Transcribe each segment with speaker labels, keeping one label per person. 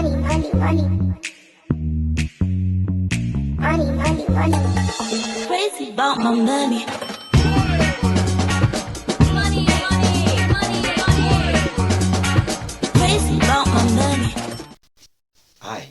Speaker 1: money, money, money. Money, money, money.
Speaker 2: Crazy about my money. Money, money, money, money. Crazy about my money.
Speaker 3: Hi,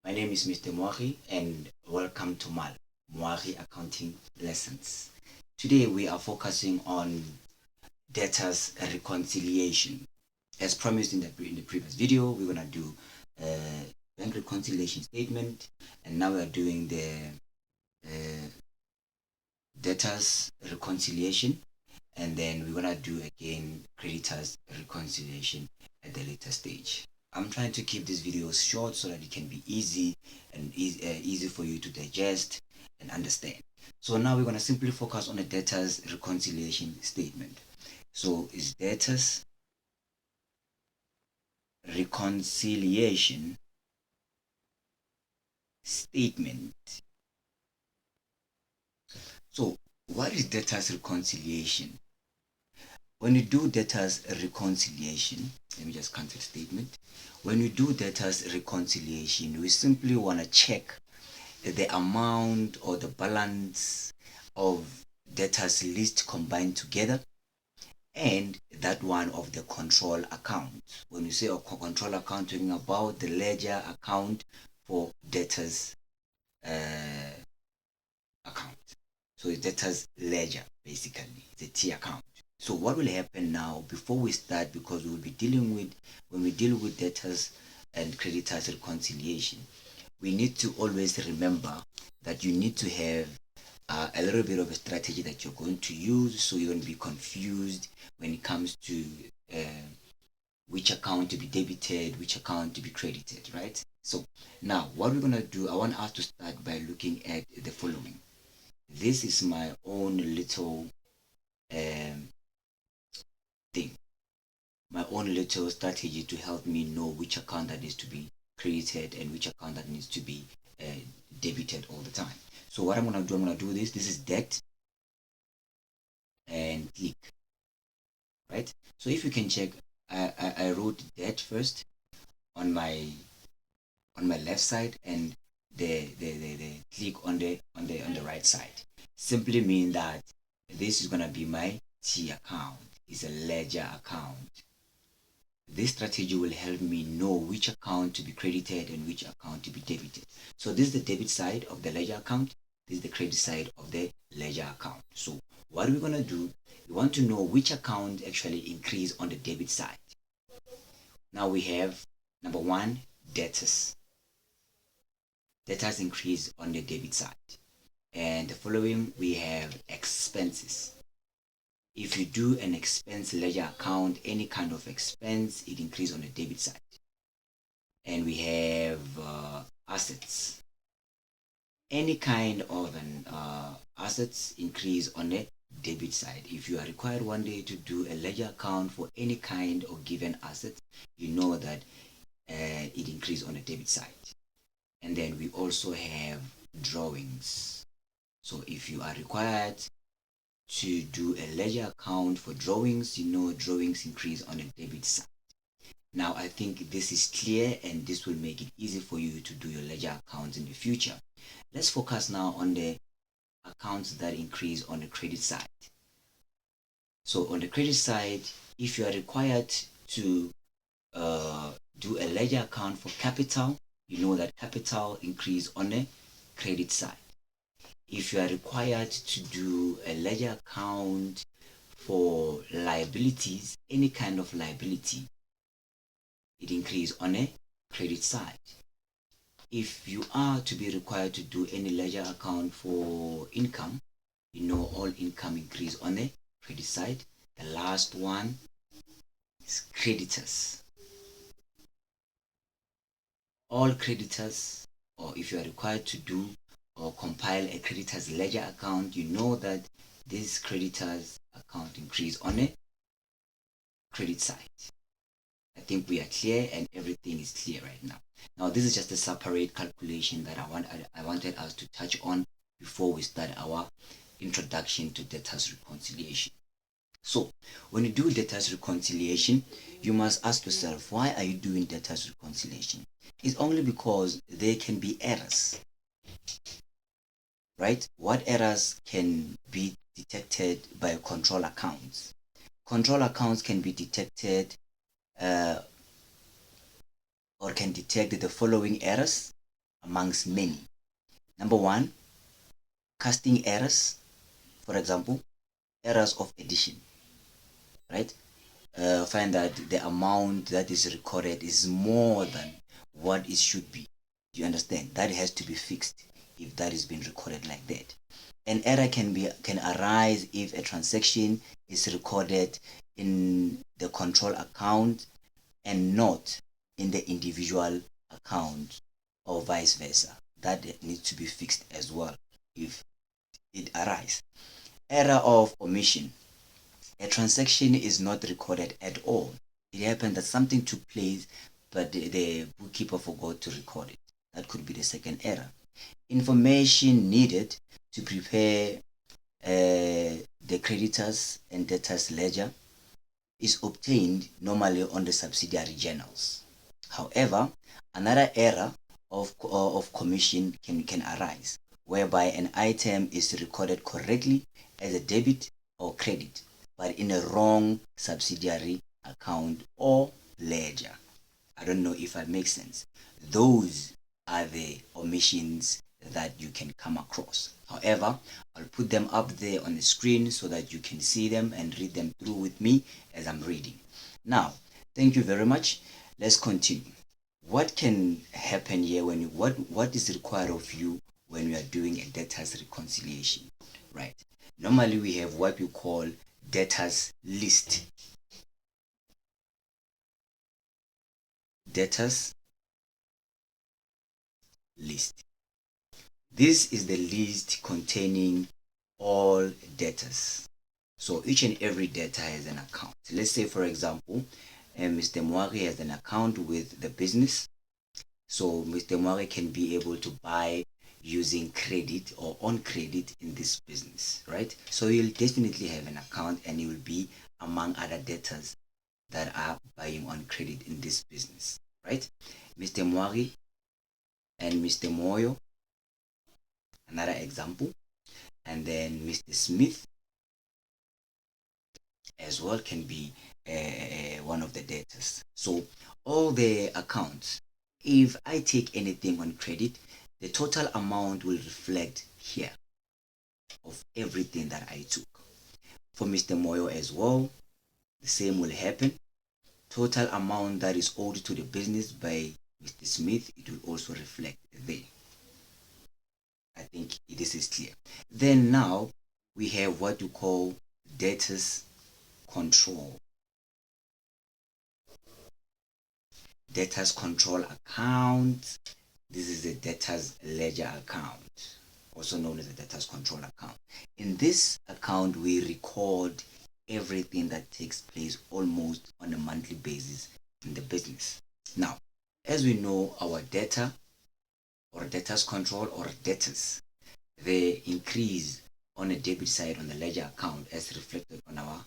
Speaker 3: my name is Mr. Moagi and welcome to M.A.L, Moagi Accounting Lessons. Today we are focusing on debtors reconciliation. As promised in the previous video, we're going to do bank reconciliation statement, and now we are doing the debtors reconciliation, and then we're going to do again creditors reconciliation at the later stage. I'm trying to keep these videos short so that it can be easy and easy for you to digest and understand. So now we're going to simply focus on the debtors reconciliation statement. So is debtors reconciliation statement. So what is debtors reconciliation? When you do debtors reconciliation, let me just cancel statement. When you do debtors reconciliation, we simply want to check the amount or the balance of debtors list combined together and that one of the control account. When you say a control account, talking about the ledger account for debtors account. So it's debtors ledger, basically it's a T account. So what will happen now before we start, because we will be dealing with, when we deal with debtors and creditors reconciliation, we need to always remember that you need to have a little bit of a strategy that you're going to use, so you don't be confused when it comes to which account to be debited, which account to be credited, right? So now what we're going to do, I want us to start by looking at the following. This is my own little thing, my own little strategy to help me know which account that needs to be credited and which account that needs to be debited all the time. So what I'm going to do, this is debt, and click, right? So if you can check, I wrote debt first on my left side, and the click on the right side. Simply mean that this is going to be my T account. It's a ledger account. This strategy will help me know which account to be credited and which account to be debited. So this is the debit side of the ledger account. This is the credit side of the ledger account. So what we're going to do, we want to know which account actually increase on the debit side. Now we have number one, debtors. Debtors increase on the debit side. And the following, we have expenses. If you do an expense ledger account, any kind of expense, it increases on the debit side. And we have assets. Any kind of an assets increase on the debit side. If you are required one day to do a ledger account for any kind of given asset, you know that it increases on the debit side. And then we also have drawings. So if you are required to do a ledger account for drawings, you know drawings increase on the debit side. Now I think this is clear, and this will make it easy for you to do your ledger accounts in the future. Let's focus now on the accounts that increase on the credit side. So on the credit side, if you are required to do a ledger account for capital, you know that capital increase on the credit side. If you are required to do a ledger account for liabilities, any kind of liability, it increase on a credit side. If you are to be required to do any ledger account for income, you know all income increase on the credit side. The last one is creditors. All creditors, or if you are required to do or compile a creditors ledger account, you know that this creditors account increase on a credit side. I think we are clear and everything is clear right now. Now this is just a separate calculation that I wanted us to touch on before we start our introduction to debtors reconciliation. So when you do debtors reconciliation, you must ask yourself, why are you doing debtors reconciliation? is only because there can be errors, right? What errors can be detected by control accounts? Control accounts can be detected uh, or can detect the following errors amongst many. Number one, casting errors, for example, errors of addition, right? Find that the amount that is recorded is more than what it should be. Do you understand? That has to be fixed if that is being recorded like that. An error can arise if a transaction is recorded in the control account and not in the individual account, or vice versa. That needs to be fixed as well if it arises. Error of omission. A transaction is not recorded at all. It happened that something took place, but the bookkeeper forgot to record it. That could be the second error. Information needed to prepare the creditors and debtors ledger is obtained normally on the subsidiary journals. However, another error of commission can arise, whereby an item is recorded correctly as a debit or credit, but in a wrong subsidiary account or ledger. I don't know if I make sense. Those are the omissions that you can come across. However, I'll put them up there on the screen so that you can see them and read them through with me as I'm reading. Now, thank you very much. Let's continue. What can happen here when you what is required of you when you are doing a debtors reconciliation, right? Normally we have what we call debtors list. Debtors list. This is the list containing all debtors. So each and every debtor has an account. Let's say, for example, Mr. Moagi has an account with the business. So Mr. Moagi can be able to buy using credit or on credit in this business, right? So he'll definitely have an account and he will be among other debtors that are buying on credit in this business, right? Mr. Moagi and Mr. Moyo, another example, and then Mr. Smith as well can be one of the debtors. So all the accounts, if I take anything on credit, the total amount will reflect here of everything that I took. For Mr. Moyo as well, the same will happen. Total amount that is owed to the business by Mr. Smith, it will also reflect there. I think this is clear. Then now we have what you call debtors control. Debtors control account. This is the debtors ledger account, also known as the debtors control account. In this account, we record everything that takes place almost on a monthly basis in the business. Now, as we know, our debtor or debtors control or debtors, they increase on a debit side on the ledger account as reflected on our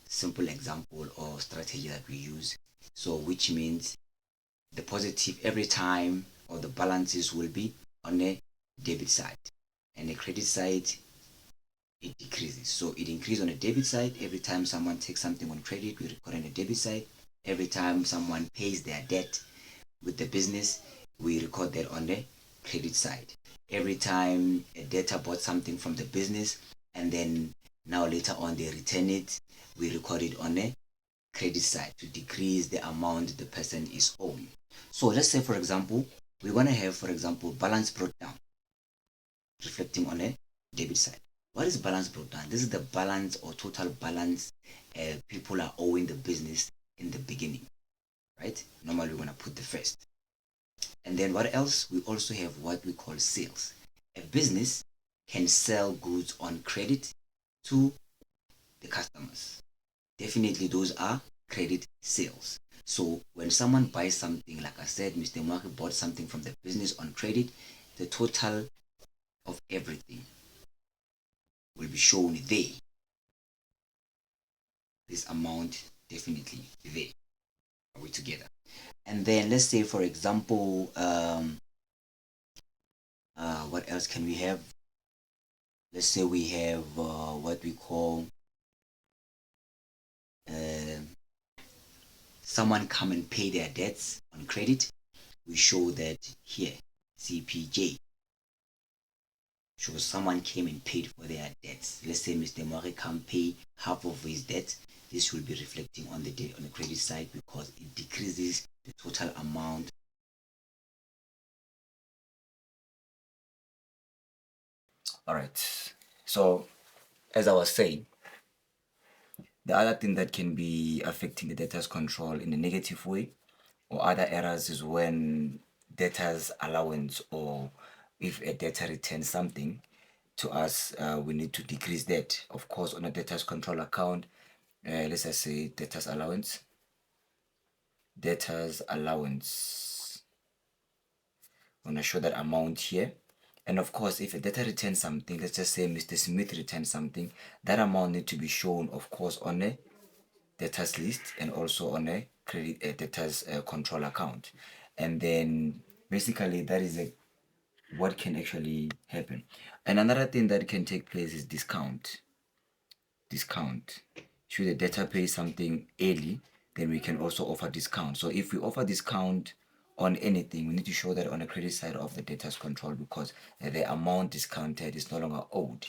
Speaker 3: simple example or strategy that we use. So which means the positive every time or the balances will be on a debit side, and the credit side it decreases. So it increases on the debit side every time someone takes something on credit, we record on the debit side. Every time someone pays their debt with the business, we record that on the credit side. Every time a debtor bought something from the business and then now later on they return it, we record it on the credit side to decrease the amount the person is owing. So let's say, for example, we want to have, for example, balance brought down, reflecting on a debit side. What is balance brought down? This is the balance or total balance people are owing the business in the beginning, right? Normally, we're going to put the first. And then what else? We also have what we call sales. A business can sell goods on credit to the customers. Definitely, those are credit sales. So when someone buys something, like I said, Mr. Mwaki bought something from the business on credit, the total of everything will be shown there. This amount definitely there. Are we together? And then let's say, for example, what else can we have? Let's say we have what we call uh, someone come and pay their debts on credit. We show that here, CPJ shows someone came and paid for their debts. Let's say Mr. Moagi come pay half of his debt. This will be reflecting on the credit side because it decreases the total amount. All right. So as I was saying, the other thing that can be affecting the debtors control in a negative way or other errors is when debtors allowance, or if a debtor returns something to us, we need to decrease that. Of course, on a debtors control account, let's just say debtors allowance. I'm gonna show that amount here. And of course, if a debtor returns something, let's just say Mr. Smith returns something, that amount need to be shown, of course, on a debtors list and also on a credit debtors control account. And then basically that is what can actually happen. And another thing that can take place is discount. Should the debtor pay something early, then we can also offer discount. So if we offer discount on anything, we need to show that on the credit side of the debtors control, because the amount discounted is no longer owed.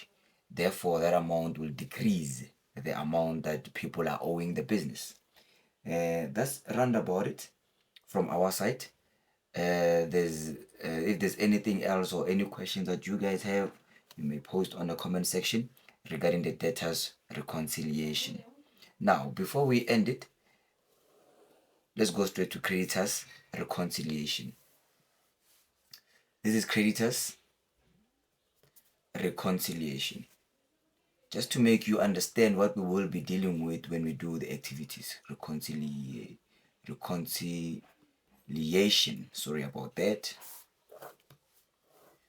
Speaker 3: Therefore, that amount will decrease the amount that people are owing the business. That's roundabout it from our side. There's If there's anything else or any questions that you guys have, you may post on the comment section regarding the debtors reconciliation. Now, before we end it, let's go straight to creditors reconciliation. This is creditors reconciliation. Just to make you understand what we will be dealing with when we do the activities. Reconciliation. Sorry about that.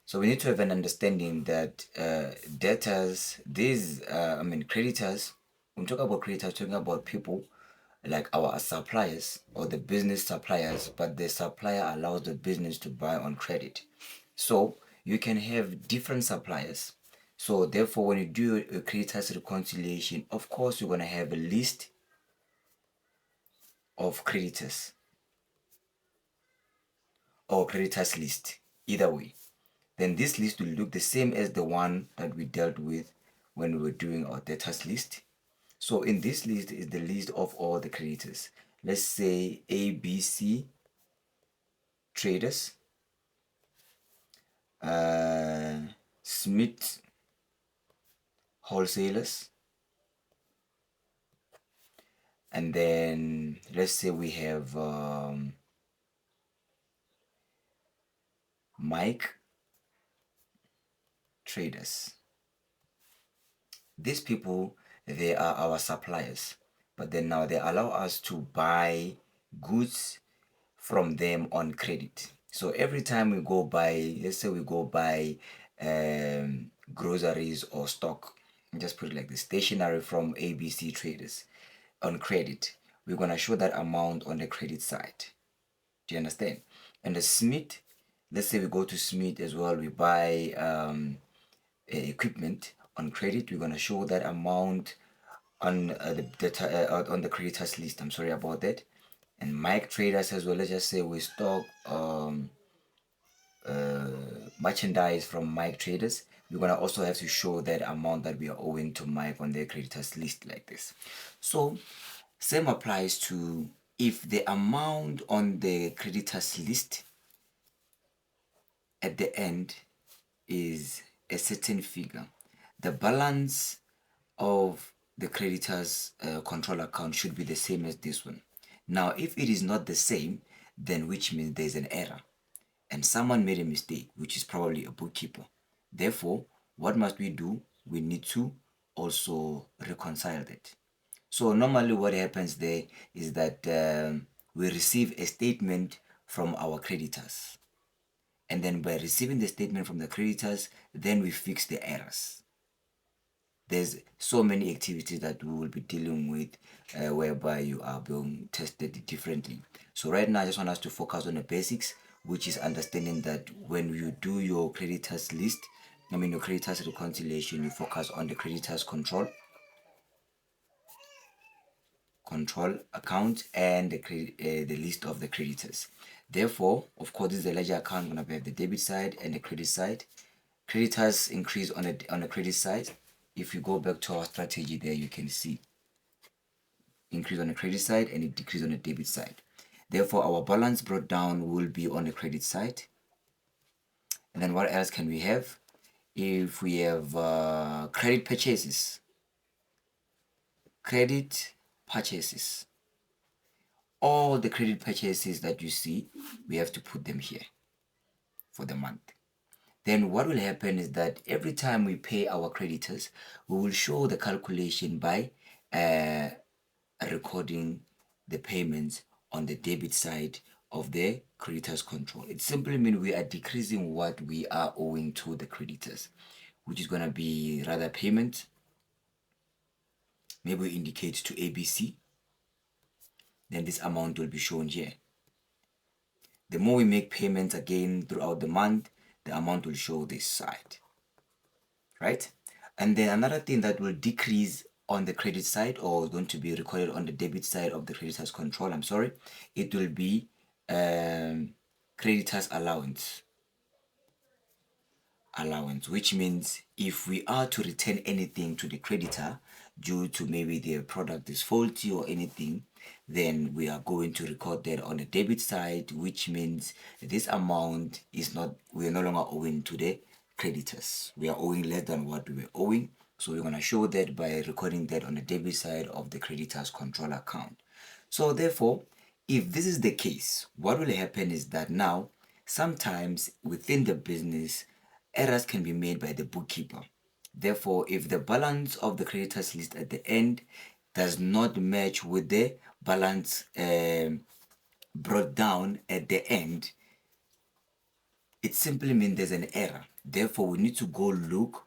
Speaker 3: So we need to have an understanding that debtors, creditors, when we talk about creditors, talking about people like our suppliers or the business suppliers, but the supplier allows the business to buy on credit. So you can have different suppliers. So therefore, when you do a creditors reconciliation, of course, you're going to have a list of creditors or creditors list, either way. Then this list will look the same as the one that we dealt with when we were doing our debtors list. So in this list is the list of all the creditors. Let's say ABC traders, Smith wholesalers, and then let's say we have Mike traders. These people, they are our suppliers, but then now they allow us to buy goods from them on credit. So every time we go buy, let's say we go buy groceries or stock, just put it like the stationery from ABC traders on credit, we're gonna show that amount on the credit side. Do you understand? And the Smith, let's say we go to Smith as well, we buy equipment on credit, we're gonna show that amount on on the creditors list. I'm sorry about that. And Mike traders as well. Let's just say we stock merchandise from Mike traders. We're gonna also have to show that amount that we are owing to Mike on the creditors list like this. So same applies to if the amount on the creditors list at the end is a certain figure, the balance of the creditors control account should be the same as this one. Now if it is not the same, then which means there's an error and someone made a mistake, which is probably a bookkeeper. Therefore, what must we do? We need to also reconcile that. So normally what happens there is that we receive a statement from our creditors, and then by receiving the statement from the creditors, then we fix the errors. There's so many activities that we will be dealing with whereby you are being tested differently. So right now I just want us to focus on the basics, which is understanding that when you do your creditors list, your creditors reconciliation, you focus on the creditors control account and the list of the creditors. Therefore, of course, this is a ledger account. Going to have the debit side and the credit side. Creditors increase on the credit side. If you go back to our strategy there, you can see increase on the credit side and it decrease on the debit side. Therefore, our balance brought down will be on the credit side. And then what else can we have? If we have credit purchases, all the credit purchases that you see, we have to put them here for the month. Then what will happen is that every time we pay our creditors, we will show the calculation by recording the payments on the debit side of the creditors control. It simply means we are decreasing what we are owing to the creditors, which is going to be rather payment. Maybe we indicate to ABC, then this amount will be shown here. The more we make payments again throughout the month, the amount will show this side, right? And then another thing that will decrease on the credit side, or going to be recorded on the debit side of the creditors control, it will be creditors allowance, which means if we are to return anything to the creditor due to maybe their product is faulty or anything, then we are going to record that on the debit side, which means this amount is not, we are no longer owing to the creditors. We are owing less than what we were owing. So we're going to show that by recording that on the debit side of the creditors control account. So therefore, if this is the case, what will happen is that now sometimes within the business, errors can be made by the bookkeeper. Therefore, if the balance of the creditors list at the end does not match with the balance brought down at the end, it simply means there's an error. Therefore, we need to go look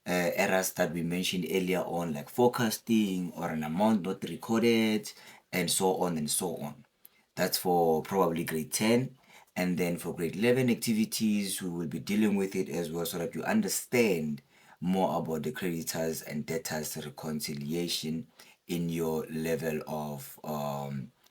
Speaker 3: errors that we mentioned earlier on, like forecasting or an amount not recorded, and so on and so on. That's for probably grade 10. And then for grade 11 activities, we will be dealing with it as well so that you understand more about the creditors and debtors reconciliation in your level of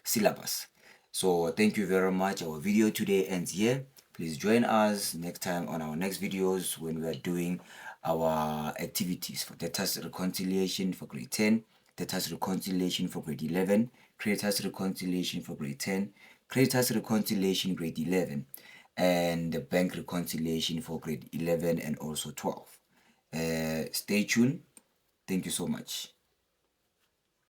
Speaker 3: syllabus. So thank you very much. Our video today ends here. Please join us next time on our next videos when we are doing our activities for debtors reconciliation for grade 10, debtors reconciliation for grade 11, creditors reconciliation for grade 10, creditors reconciliation grade 11, and the bank reconciliation for grade 11 and also 12. Stay tuned. Thank you so much.